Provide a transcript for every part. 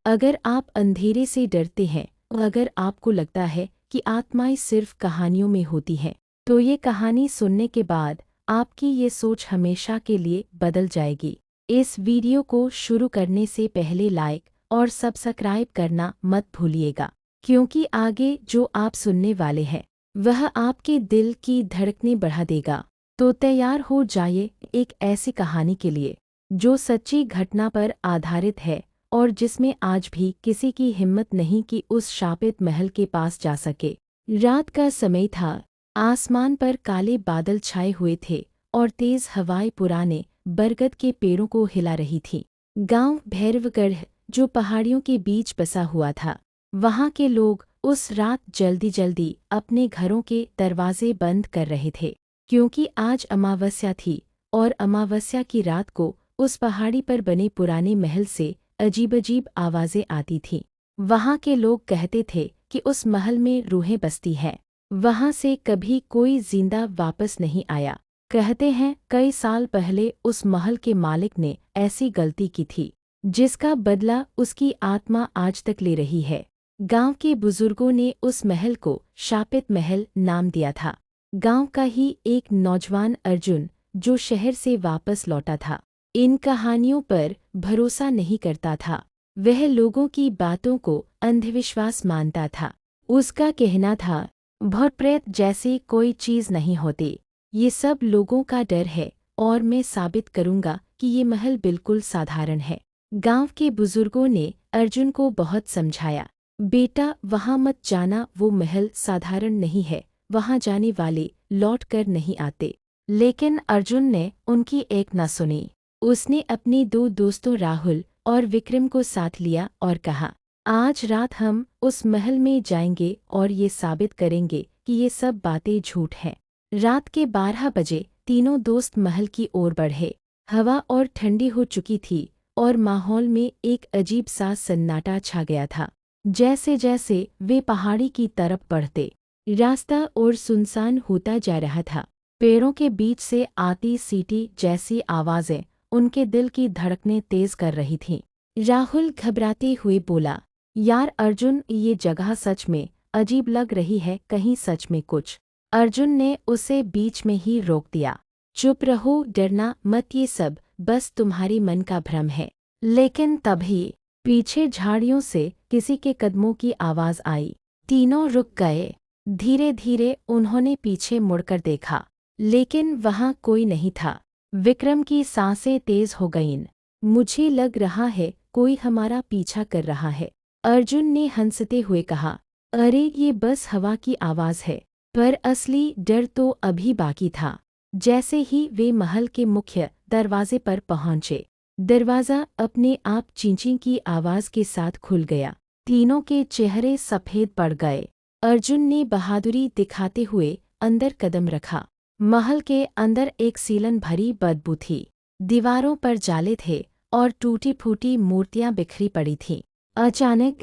अगर आप अंधेरे से डरते हैं, अगर आपको लगता है कि आत्माएं सिर्फ कहानियों में होती हैं, तो ये कहानी सुनने के बाद आपकी ये सोच हमेशा के लिए बदल जाएगी। इस वीडियो को शुरू करने से पहले लाइक और सब्सक्राइब करना मत भूलिएगा, क्योंकि आगे जो आप सुनने वाले हैं वह आपके दिल की धड़कनें बढ़ा देगा। तो तैयार हो जाइए एक ऐसी कहानी के लिए जो सच्ची घटना पर आधारित है और जिसमें आज भी किसी की हिम्मत नहीं कि उस शापित महल के पास जा सके। रात का समय था, आसमान पर काले बादल छाए हुए थे और तेज हवाएं पुराने बरगद के पेड़ों को हिला रही थी। गांव भैरवगढ़, जो पहाड़ियों के बीच बसा हुआ था, वहां के लोग उस रात जल्दी जल्दी अपने घरों के दरवाजे बंद कर रहे थे, क्योंकि आज अमावस्या थी और अमावस्या की रात को उस पहाड़ी पर बने पुराने महल से अजीब-अजीब आवाज़ें आती थीं। वहाँ के लोग कहते थे कि उस महल में रूहें बसती हैं, वहाँ से कभी कोई जिंदा वापस नहीं आया। कहते हैं कई साल पहले उस महल के मालिक ने ऐसी गलती की थी, जिसका बदला उसकी आत्मा आज तक ले रही है। गांव के बुजुर्गों ने उस महल को शापित महल नाम दिया था। गांव का ही एक नौजवान अर्जुन, जो शहर से वापस लौटा था, इन कहानियों पर भरोसा नहीं करता था। वह लोगों की बातों को अंधविश्वास मानता था। उसका कहना था, भूत प्रेत जैसी कोई चीज़ नहीं होती, ये सब लोगों का डर है और मैं साबित करूंगा कि ये महल बिल्कुल साधारण है। गांव के बुजुर्गों ने अर्जुन को बहुत समझाया, बेटा वहाँ मत जाना, वो महल साधारण नहीं है, वहाँ जाने वाले लौट कर नहीं आते। लेकिन अर्जुन ने उनकी एक न सुनी। उसने अपने दो दोस्तों राहुल और विक्रम को साथ लिया और कहा, आज रात हम उस महल में जाएंगे और ये साबित करेंगे कि ये सब बातें झूठ हैं। रात के 12 बजे तीनों दोस्त महल की ओर बढ़े। हवा और ठंडी हो चुकी थी और माहौल में एक अजीब सा सन्नाटा छा गया था। जैसे जैसे वे पहाड़ी की तरफ बढ़ते, रास्ता और सुनसान होता जा रहा था। पेड़ों के बीच से आती सीटी जैसी आवाज़ें उनके दिल की धड़कनें तेज कर रही थीं। राहुल घबराते हुए बोला, यार अर्जुन, ये जगह सच में अजीब लग रही है, कहीं सच में कुछ। अर्जुन ने उसे बीच में ही रोक दिया, चुप रहो, डरना मत, ये सब बस तुम्हारी मन का भ्रम है। लेकिन तभी पीछे झाड़ियों से किसी के कदमों की आवाज़ आई। तीनों रुक गए। धीरे धीरे उन्होंने पीछे मुड़कर देखा, लेकिन वहाँ कोई नहीं था। विक्रम की सांसें तेज हो गईं। मुझे लग रहा है कोई हमारा पीछा कर रहा है, अर्जुन ने हंसते हुए कहा। अरे ये बस हवा की आवाज़ है। पर असली डर तो अभी बाकी था। जैसे ही वे महल के मुख्य दरवाजे पर पहुंचे, दरवाज़ा अपने आप चींची की आवाज़ के साथ खुल गया। तीनों के चेहरे सफ़ेद पड़ गए। अर्जुन ने बहादुरी दिखाते हुए अंदर कदम रखा। महल के अंदर एक सीलन भरी बदबू थी। दीवारों पर जाले थे और टूटी फूटी मूर्तियां बिखरी पड़ी थीं। अचानक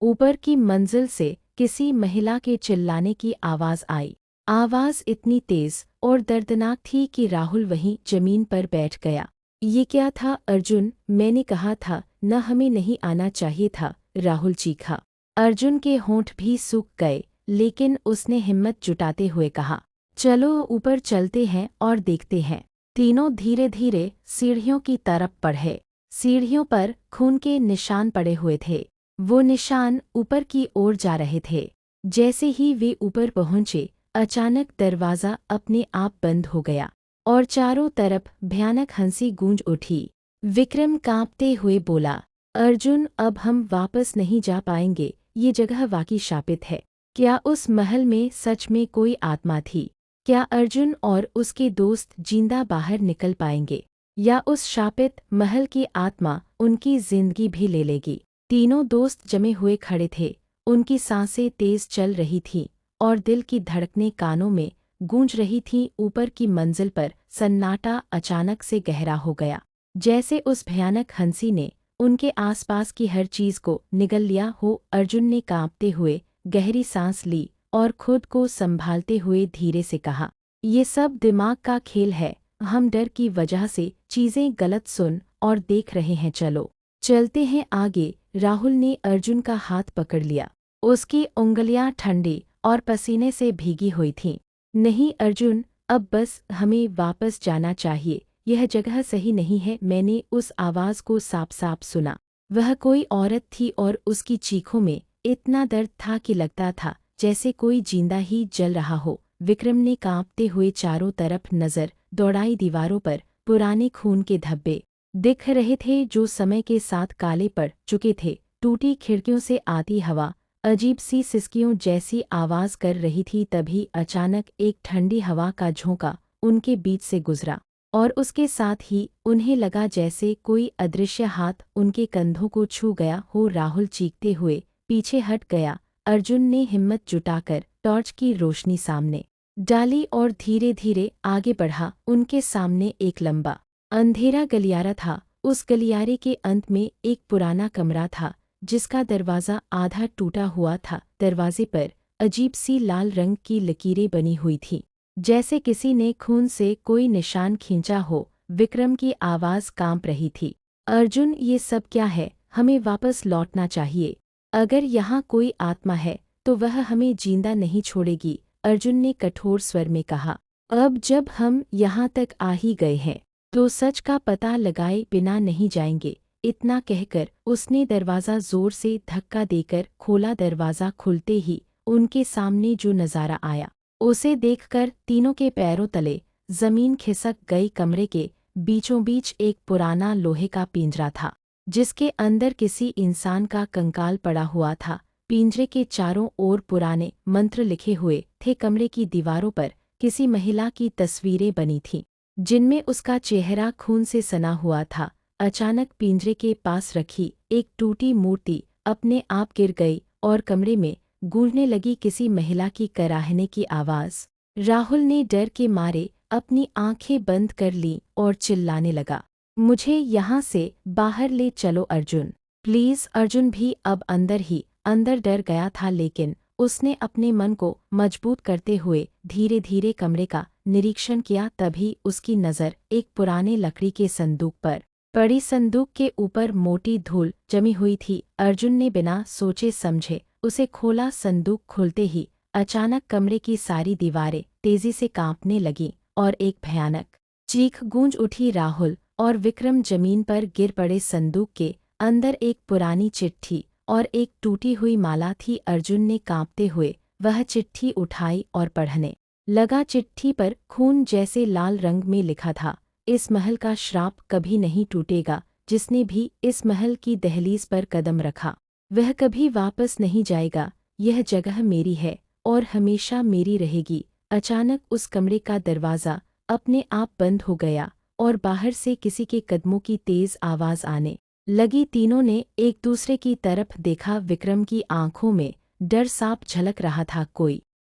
ऊपर की मंजिल से किसी महिला के चिल्लाने की आवाज़ आई। आवाज़ इतनी तेज और दर्दनाक थी कि राहुल वहीं जमीन पर बैठ गया। ये क्या था अर्जुन, मैंने कहा था न, हमें नहीं आना चाहिए था, राहुल चीखा। अर्जुन के होंठ भी सूख गए, लेकिन उसने हिम्मत जुटाते हुए कहा, चलो ऊपर चलते हैं और देखते हैं। तीनों धीरे धीरे सीढ़ियों की तरफ बढ़े। सीढ़ियों पर खून के निशान पड़े हुए थे। वो निशान ऊपर की ओर जा रहे थे। जैसे ही वे ऊपर पहुंचे, अचानक दरवाज़ा अपने आप बंद हो गया और चारों तरफ भयानक हंसी गूंज उठी। विक्रम कांपते हुए बोला, अर्जुन, अब हम वापस नहीं जा पाएंगे, ये जगह वाकई शापित है। क्या उस महल में सच में कोई आत्मा थी? क्या अर्जुन और उसके दोस्त जिंदा बाहर निकल पाएंगे, या उस शापित महल की आत्मा उनकी जिंदगी भी ले लेगी? तीनों दोस्त जमे हुए खड़े थे। उनकी सांसें तेज चल रही थीं और दिल की धड़कनें कानों में गूंज रही थीं। ऊपर की मंजिल पर सन्नाटा अचानक से गहरा हो गया, जैसे उस भयानक हंसी ने उनके आसपास की हर चीज को निगल लिया हो। अर्जुन ने कांपते हुए गहरी सांस ली और खुद को संभालते हुए धीरे से कहा, ये सब दिमाग का खेल है, हम डर की वजह से चीज़ें गलत सुन और देख रहे हैं, चलो चलते हैं आगे। राहुल ने अर्जुन का हाथ पकड़ लिया। उसकी उंगलियां ठंडी और पसीने से भीगी हुई थीं। नहीं अर्जुन, अब बस हमें वापस जाना चाहिए। यह जगह सही नहीं है। मैंने उस आवाज़ को साफ साफ सुना। वह कोई औरत थी और उसकी चीखों में इतना दर्द था कि लगता था जैसे कोई जिंदा ही जल रहा हो। विक्रम ने कांपते हुए चारों तरफ नजर दौड़ाई। दीवारों पर पुराने खून के धब्बे दिख रहे थे जो समय के साथ काले पड़ चुके थे। टूटी खिड़कियों से आती हवा अजीब सी सिसकियों जैसी आवाज कर रही थी। तभी अचानक एक ठंडी हवा का झोंका उनके बीच से गुजरा और उसके साथ ही उन्हें लगा जैसे कोई अदृश्य हाथ उनके कंधों को छू गया हो। राहुल चीखते हुए पीछे हट गया। अर्जुन ने हिम्मत जुटाकर टॉर्च की रोशनी सामने डाली और धीरे धीरे आगे बढ़ा। उनके सामने एक लंबा अंधेरा गलियारा था। उस गलियारे के अंत में एक पुराना कमरा था जिसका दरवाज़ा आधा टूटा हुआ था। दरवाजे पर अजीब सी लाल रंग की लकीरें बनी हुई थीं, जैसे किसी ने खून से कोई निशान खींचा हो। विक्रम की आवाज़ कांप रही थी। अर्जुन, ये सब क्या है? हमें वापस लौटना चाहिए। अगर यहाँ कोई आत्मा है तो वह हमें जिंदा नहीं छोड़ेगी, अर्जुन ने कठोर स्वर में कहा। अब जब हम यहाँ तक आ ही गए हैं तो सच का पता लगाए बिना नहीं जाएंगे। इतना कहकर उसने दरवाज़ा जोर से धक्का देकर खोला। दरवाज़ा खुलते ही उनके सामने जो नज़ारा आया उसे देखकर तीनों के पैरों तले जमीन खिसक गई। कमरे के बीचों बीच एक पुराना लोहे का पिंजरा था जिसके अंदर किसी इंसान का कंकाल पड़ा हुआ था। पिंजरे के चारों ओर पुराने मंत्र लिखे हुए थे। कमरे की दीवारों पर किसी महिला की तस्वीरें बनी थीं जिनमें उसका चेहरा खून से सना हुआ था। अचानक पिंजरे के पास रखी एक टूटी मूर्ति अपने आप गिर गई और कमरे में गूंजने लगी किसी महिला की कराहने की आवाज़। राहुल ने डर के मारे अपनी आंखें बंद कर लीं और चिल्लाने लगा, मुझे यहाँ से बाहर ले चलो अर्जुन, प्लीज़। अर्जुन भी अब अंदर ही अंदर डर गया था, लेकिन उसने अपने मन को मजबूत करते हुए धीरे धीरे कमरे का निरीक्षण किया। तभी उसकी नज़र एक पुराने लकड़ी के संदूक पर पड़ी। संदूक के ऊपर मोटी धूल जमी हुई थी। अर्जुन ने बिना सोचे समझे उसे खोला। संदूक खुलते ही अचानक कमरे की सारी दीवारें तेजी से कांपने लगीं और एक भयानक चीख गूंज उठी। राहुल और विक्रम जमीन पर गिर पड़े। संदूक के अंदर एक पुरानी चिट्ठी और एक टूटी हुई माला थी। अर्जुन ने कांपते हुए वह चिट्ठी उठाई और पढ़ने लगा। चिट्ठी पर खून जैसे लाल रंग में लिखा था, इस महल का श्राप कभी नहीं टूटेगा। जिसने भी इस महल की दहलीज पर कदम रखा वह कभी वापस नहीं जाएगा। यह जगह मेरी है और हमेशा मेरी रहेगी। अचानक उस कमरे का दरवाज़ा अपने आप बंद हो गया और बाहर से किसी के कदमों की तेज आवाज़ आने लगी। तीनों ने एक दूसरे की तरफ देखा। विक्रम की आंखों में डर साफ झलक रहा था।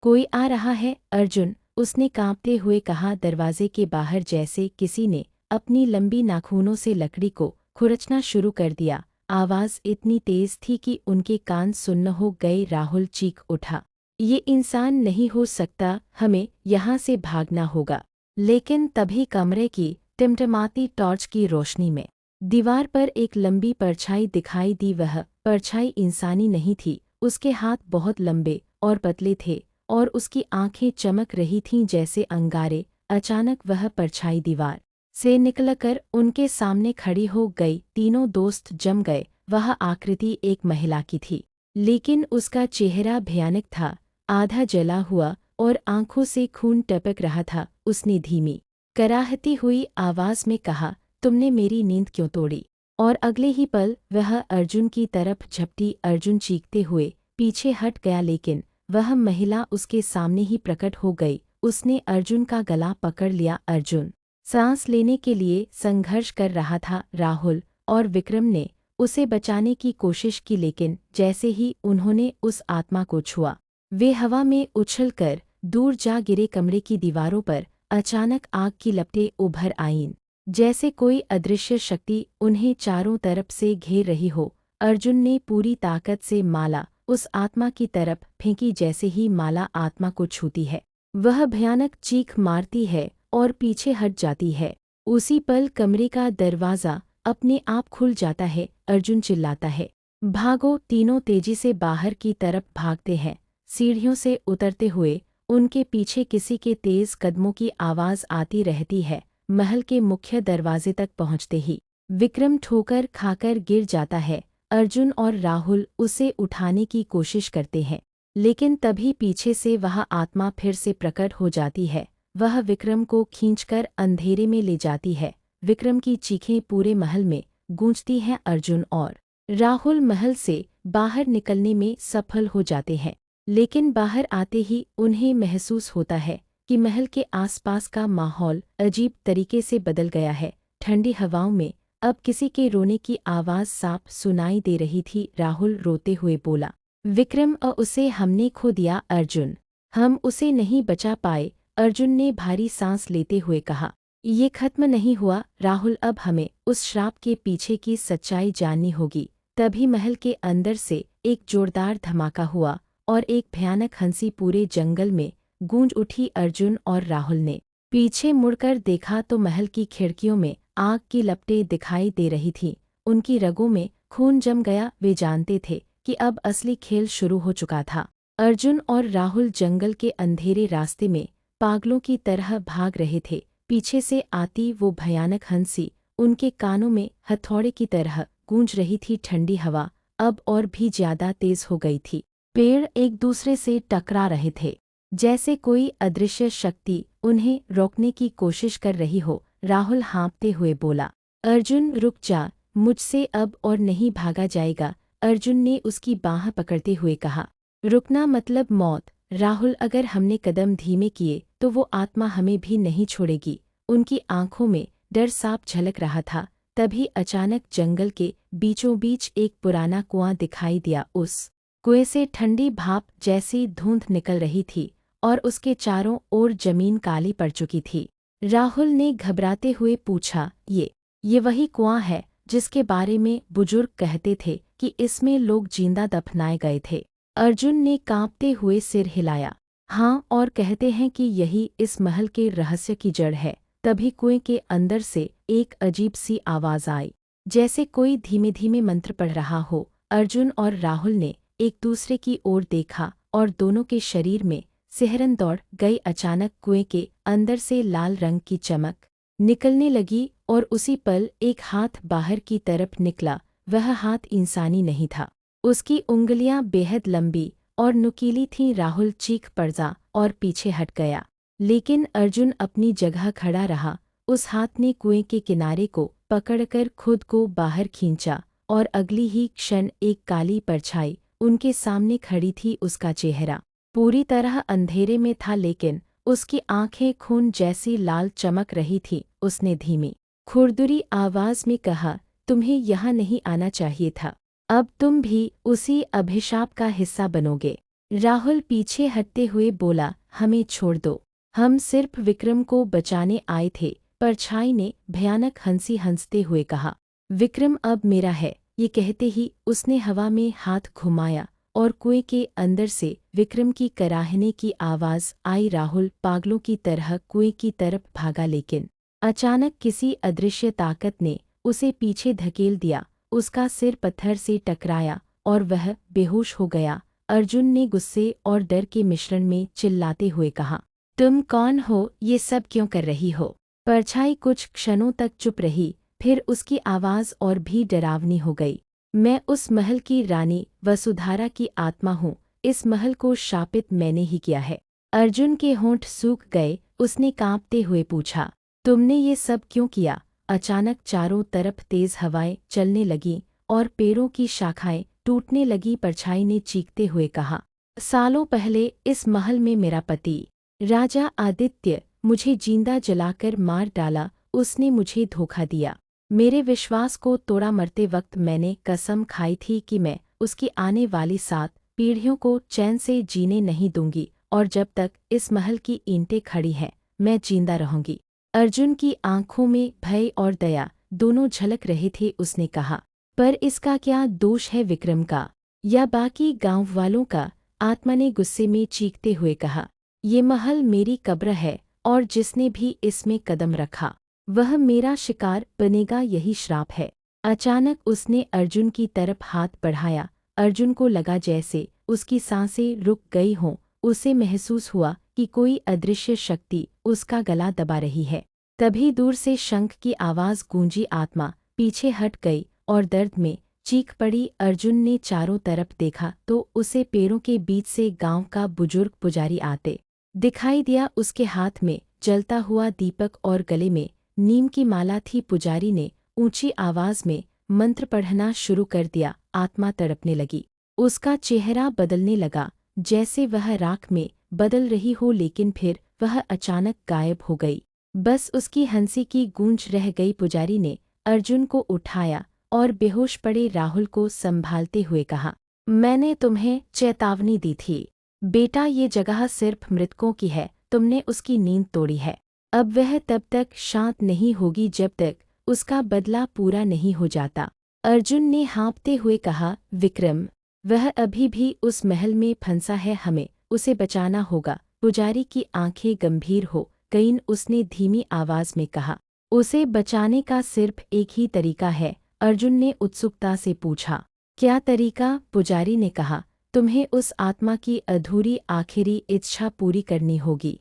कोई आ रहा है अर्जुन, उसने कांपते हुए कहा। दरवाजे के बाहर जैसे किसी ने अपनी लंबी नाखूनों से लकड़ी को खुरचना शुरू कर दिया। आवाज़ इतनी तेज थी कि उनके कान सुन्न हो गए। राहुल चीख उठा, ये इंसान नहीं हो सकता, हमें यहाँ से भागना होगा। लेकिन तभी कमरे की टिमटिमाती टॉर्च की रोशनी में दीवार पर एक लंबी परछाई दिखाई दी। वह परछाई इंसानी नहीं थी, उसके हाथ बहुत लंबे और पतले थे और उसकी आंखें चमक रही थीं जैसे अंगारे। अचानक वह परछाई दीवार से निकलकर उनके सामने खड़ी हो गई। तीनों दोस्त जम गए। वह आकृति एक महिला की थी, लेकिन उसका चेहरा भयानक था, आधा जला हुआ और आंखों से खून टपक रहा था। उसने धीमी कराहती हुई आवाज़ में कहा, तुमने मेरी नींद क्यों तोड़ी? और अगले ही पल वह अर्जुन की तरफ झपटी। अर्जुन चीखते हुए पीछे हट गया, लेकिन वह महिला उसके सामने ही प्रकट हो गई। उसने अर्जुन का गला पकड़ लिया। अर्जुन सांस लेने के लिए संघर्ष कर रहा था। राहुल और विक्रम ने उसे बचाने की कोशिश की, लेकिन जैसे ही उन्होंने उस आत्मा को छुआ वे हवा में उछलकर दूर जा गिरे। कमरे की दीवारों पर अचानक आग की लपटें उभर आईं, जैसे कोई अदृश्य शक्ति उन्हें चारों तरफ से घेर रही हो। अर्जुन ने पूरी ताकत से माला उस आत्मा की तरफ फेंकी। जैसे ही माला आत्मा को छूती है वह भयानक चीख मारती है और पीछे हट जाती है। उसी पल कमरे का दरवाज़ा अपने आप खुल जाता है। अर्जुन चिल्लाता है, भागो। तीनों तेजी से बाहर की तरफ भागते हैं। सीढ़ियों से उतरते हुए उनके पीछे किसी के तेज कदमों की आवाज़ आती रहती है। महल के मुख्य दरवाजे तक पहुंचते ही विक्रम ठोकर खाकर गिर जाता है। अर्जुन और राहुल उसे उठाने की कोशिश करते हैं, लेकिन तभी पीछे से वह आत्मा फिर से प्रकट हो जाती है। वह विक्रम को खींचकर अंधेरे में ले जाती है। विक्रम की चीखें पूरे महल में गूंजती हैं। अर्जुन और राहुल महल से बाहर निकलने में सफल हो जाते हैं, लेकिन बाहर आते ही उन्हें महसूस होता है कि महल के आसपास का माहौल अजीब तरीके से बदल गया है। ठंडी हवाओं में अब किसी के रोने की आवाज़ साफ सुनाई दे रही थी। राहुल रोते हुए बोला, विक्रम उसे हमने खो दिया अर्जुन, हम उसे नहीं बचा पाए। अर्जुन ने भारी सांस लेते हुए कहा, ये खत्म नहीं हुआ राहुल, अब हमें उस श्राप के पीछे की सच्चाई जाननी होगी। तभी महल के अंदर से एक जोरदार धमाका हुआ और एक भयानक हंसी पूरे जंगल में गूंज उठी। अर्जुन और राहुल ने पीछे मुड़कर देखा तो महल की खिड़कियों में आग की लपटें दिखाई दे रही थीं। उनकी रगों में खून जम गया। वे जानते थे कि अब असली खेल शुरू हो चुका था। अर्जुन और राहुल जंगल के अंधेरे रास्ते में पागलों की तरह भाग रहे थे। पीछे से आती वो भयानक हंसी उनके कानों में हथौड़े की तरह गूंज रही थी। ठंडी हवा अब और भी ज्यादा तेज हो गई थी। पेड़ एक दूसरे से टकरा रहे थे, जैसे कोई अदृश्य शक्ति उन्हें रोकने की कोशिश कर रही हो। राहुल हाँफते हुए बोला, अर्जुन रुक जा, मुझसे अब और नहीं भागा जाएगा। अर्जुन ने उसकी बाँह पकड़ते हुए कहा, रुकना मतलब मौत राहुल, अगर हमने कदम धीमे किए तो वो आत्मा हमें भी नहीं छोड़ेगी। उनकी आंखों में डर साफ झलक रहा था। तभी अचानक जंगल के बीचों बीच एक पुराना कुआं दिखाई दिया। उस कुएं से ठंडी भाप जैसी धुंध निकल रही थी और उसके चारों ओर जमीन काली पड़ चुकी थी। राहुल ने घबराते हुए पूछा, ये वही कुआं है जिसके बारे में बुजुर्ग कहते थे कि इसमें लोग जिंदा दफनाए गए थे? अर्जुन ने कांपते हुए सिर हिलाया, हाँ, और कहते हैं कि यही इस महल के रहस्य की जड़ है। तभी कुएं के अंदर से एक अजीब सी आवाज़ आई, जैसे कोई धीमे धीमे मंत्र पढ़ रहा हो। अर्जुन और राहुल ने एक दूसरे की ओर देखा और दोनों के शरीर में सिहरन दौड़ गई। अचानक कुएं के अंदर से लाल रंग की चमक निकलने लगी और उसी पल एक हाथ बाहर की तरफ निकला। वह हाथ इंसानी नहीं था, उसकी उंगलियां बेहद लंबी और नुकीली थीं। राहुल चीख पड़ा और पीछे हट गया, लेकिन अर्जुन अपनी जगह खड़ा रहा। उस हाथ ने कुएं के किनारे को पकड़कर खुद को बाहर खींचा और अगली ही क्षण एक काली परछाई उनके सामने खड़ी थी। उसका चेहरा पूरी तरह अंधेरे में था, लेकिन उसकी आंखें खून जैसी लाल चमक रही थीं। उसने धीमी खुरदुरी आवाज में कहा, तुम्हें यहाँ नहीं आना चाहिए था, अब तुम भी उसी अभिशाप का हिस्सा बनोगे। राहुल पीछे हटते हुए बोला, हमें छोड़ दो, हम सिर्फ विक्रम को बचाने आए थे। परछाई ने भयानक हंसी हंसते हुए कहा, विक्रम अब मेरा है। ये कहते ही उसने हवा में हाथ घुमाया और कुएं के अंदर से विक्रम की कराहने की आवाज़ आई। राहुल पागलों की तरह कुएं की तरफ भागा, लेकिन अचानक किसी अदृश्य ताकत ने उसे पीछे धकेल दिया। उसका सिर पत्थर से टकराया और वह बेहोश हो गया। अर्जुन ने गुस्से और डर के मिश्रण में चिल्लाते हुए कहा, तुम कौन हो? ये सब क्यों कर रही हो? परछाई कुछ क्षणों तक चुप रही, फिर उसकी आवाज़ और भी डरावनी हो गई। मैं उस महल की रानी वसुधारा की आत्मा हूँ। इस महल को शापित मैंने ही किया है। अर्जुन के होंठ सूख गए। उसने कांपते हुए पूछा, तुमने ये सब क्यों किया? अचानक चारों तरफ तेज हवाएं चलने लगीं और पेड़ों की शाखाएं टूटने लगी। परछाई ने चीखते हुए कहा, सालों पहले इस महल में मेरा पति राजा आदित्य मुझे जिंदा जलाकर मार डाला। उसने मुझे धोखा दिया, मेरे विश्वास को तोड़ा। मरते वक्त मैंने कसम खाई थी कि मैं उसकी आने वाली 7 पीढ़ियों को चैन से जीने नहीं दूंगी, और जब तक इस महल की ईंटें खड़ी हैं मैं जिंदा रहूंगी। अर्जुन की आंखों में भय और दया दोनों झलक रहे थे। उसने कहा, पर इसका क्या दोष है, विक्रम का या बाकी गांव वालों का? आत्मा ने गुस्से में चीखते हुए कहा, ये महल मेरी कब्र है और जिसने भी इसमें कदम रखा वह मेरा शिकार बनेगा, यही श्राप है। अचानक उसने अर्जुन की तरफ हाथ बढ़ाया। अर्जुन को लगा जैसे उसकी सांसें रुक गई हों। उसे महसूस हुआ कि कोई अदृश्य शक्ति उसका गला दबा रही है। तभी दूर से शंख की आवाज़ गूंजी। आत्मा पीछे हट गई और दर्द में चीख पड़ी। अर्जुन ने चारों तरफ देखा तो उसे पेड़ों के बीच से गांव का बुजुर्ग पुजारी आते दिखाई दिया। उसके हाथ में जलता हुआ दीपक और गले में नीम की माला थी। पुजारी ने ऊंची आवाज में मंत्र पढ़ना शुरू कर दिया। आत्मा तड़पने लगी। उसका चेहरा बदलने लगा, जैसे वह राख में बदल रही हो, लेकिन फिर वह अचानक गायब हो गई। बस उसकी हंसी की गूंज रह गई। पुजारी ने अर्जुन को उठाया और बेहोश पड़े राहुल को संभालते हुए कहा, मैंने तुम्हें चेतावनी दी थी बेटा, ये जगह सिर्फ मृतकों की है। तुमने उसकी नींद तोड़ी है। अब वह तब तक शांत नहीं होगी जब तक उसका बदला पूरा नहीं हो जाता। अर्जुन ने हाँफते हुए कहा, विक्रम, वह अभी भी उस महल में फंसा है, हमें उसे बचाना होगा। पुजारी की आंखें गंभीर हो गईं। उसने धीमी आवाज में कहा, उसे बचाने का सिर्फ एक ही तरीका है। अर्जुन ने उत्सुकता से पूछा, क्या तरीका? पुजारी ने कहा, तुम्हें उस आत्मा की अधूरी आखिरी इच्छा पूरी करनी होगी।